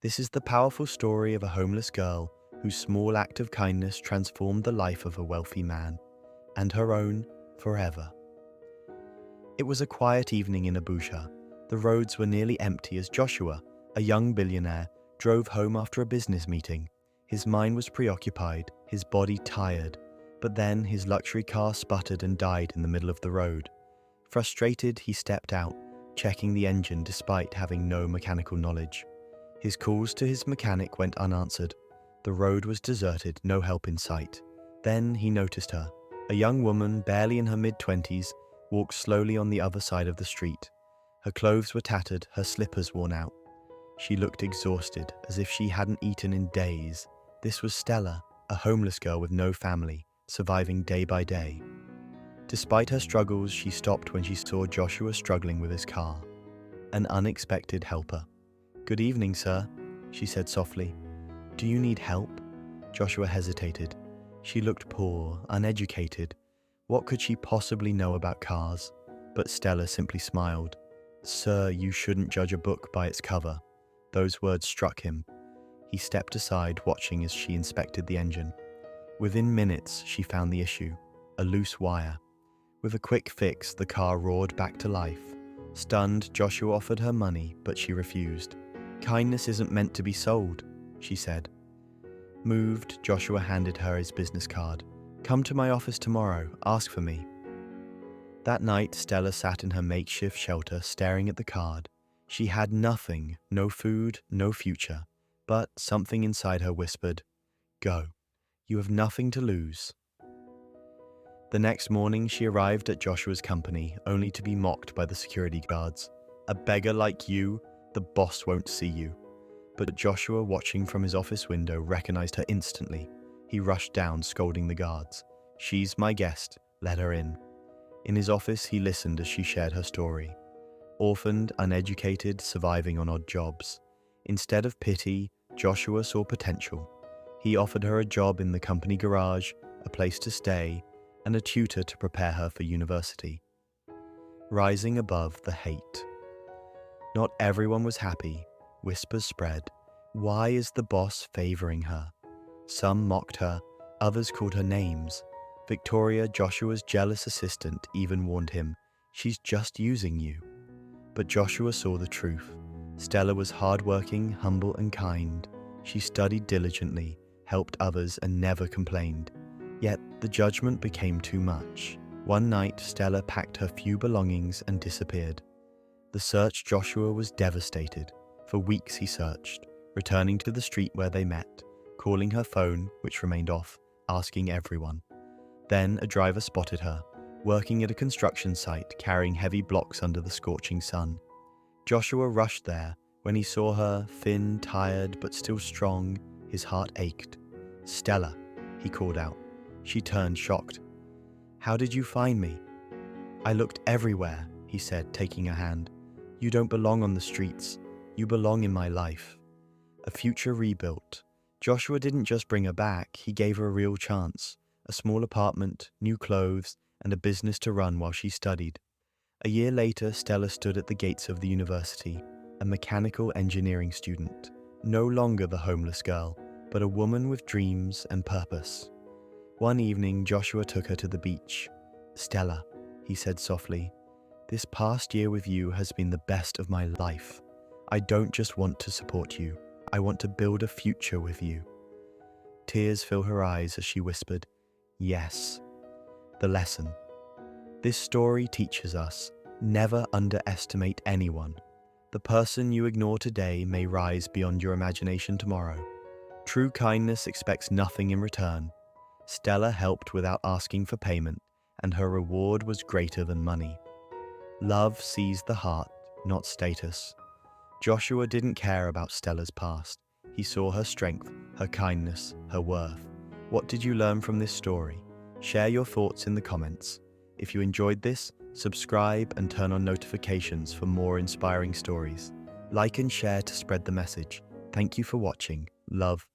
This is the powerful story of a homeless girl whose small act of kindness transformed the life of a wealthy man, and her own forever. It was a quiet evening in Abuja. The roads were nearly empty as Joshua, a young billionaire, drove home after a business meeting. His mind was preoccupied, his body tired, but then his luxury car sputtered and died in the middle of the road. Frustrated, he stepped out, checking the engine despite having no mechanical knowledge. His calls to his mechanic went unanswered. The road was deserted, no help in sight. Then he noticed her. A young woman, barely in her mid-20s, walked slowly on the other side of the street. Her clothes were tattered, her slippers worn out. She looked exhausted, as if she hadn't eaten in days. This was Stella, a homeless girl with no family, surviving day by day. Despite her struggles, she stopped when she saw Joshua struggling with his car. An unexpected helper. "Good evening, sir," she said softly. "Do you need help?" Joshua hesitated. She looked poor, uneducated. What could she possibly know about cars? But Stella simply smiled. "Sir, you shouldn't judge a book by its cover." Those words struck him. He stepped aside, watching as she inspected the engine. Within minutes, she found the issue: a loose wire. With a quick fix, the car roared back to life. Stunned, Joshua offered her money, but she refused. "Kindness isn't meant to be sold," she said. Moved, Joshua handed her his business card. "Come to my office tomorrow, ask for me." That night, Stella sat in her makeshift shelter, staring at the card. She had nothing, no food, no future, but something inside her whispered, "Go. You have nothing to lose." The next morning, she arrived at Joshua's company, only to be mocked by the security guards. "A beggar like you, the boss won't see you." But Joshua, watching from his office window, recognized her instantly. He rushed down, scolding the guards. "She's my guest, let her in." In his office, he listened as she shared her story. Orphaned, uneducated, surviving on odd jobs. Instead of pity, Joshua saw potential. He offered her a job in the company garage, a place to stay, and a tutor to prepare her for university. Rising above the hate. Not everyone was happy. Whispers spread. Why is the boss favoring her? Some mocked her, others called her names. Victoria, Joshua's jealous assistant, even warned him, "She's just using you." But Joshua saw the truth. Stella was hardworking, humble, and kind. She studied diligently, helped others, and never complained. Yet the judgment became too much. One night, Stella packed her few belongings and disappeared. The search, Joshua was devastated. For weeks he searched, returning to the street where they met, calling her phone, which remained off, asking everyone. Then a driver spotted her, working at a construction site, carrying heavy blocks under the scorching sun. Joshua rushed there. When he saw her, thin, tired, but still strong, his heart ached. "Stella," he called out. She turned, shocked. "How did you find me?" "I looked everywhere," he said, taking her hand. "You don't belong on the streets. You belong in my life." A future rebuilt. Joshua didn't just bring her back, he gave her a real chance. A small apartment, new clothes, and a business to run while she studied. A year later, Stella stood at the gates of the university, a mechanical engineering student. No longer the homeless girl, but a woman with dreams and purpose. One evening, Joshua took her to the beach. "Stella," he said softly, "this past year with you has been the best of my life. I don't just want to support you, I want to build a future with you." Tears filled her eyes as she whispered, "Yes." The lesson. This story teaches us, never underestimate anyone. The person you ignore today may rise beyond your imagination tomorrow. True kindness expects nothing in return. Stella helped without asking for payment, and her reward was greater than money. Love sees the heart, not status. Joshua didn't care about Stella's past. He saw her strength, her kindness, her worth. What did you learn from this story? Share your thoughts in the comments. If you enjoyed this, subscribe and turn on notifications for more inspiring stories. Like and share to spread the message. Thank you for watching. Love.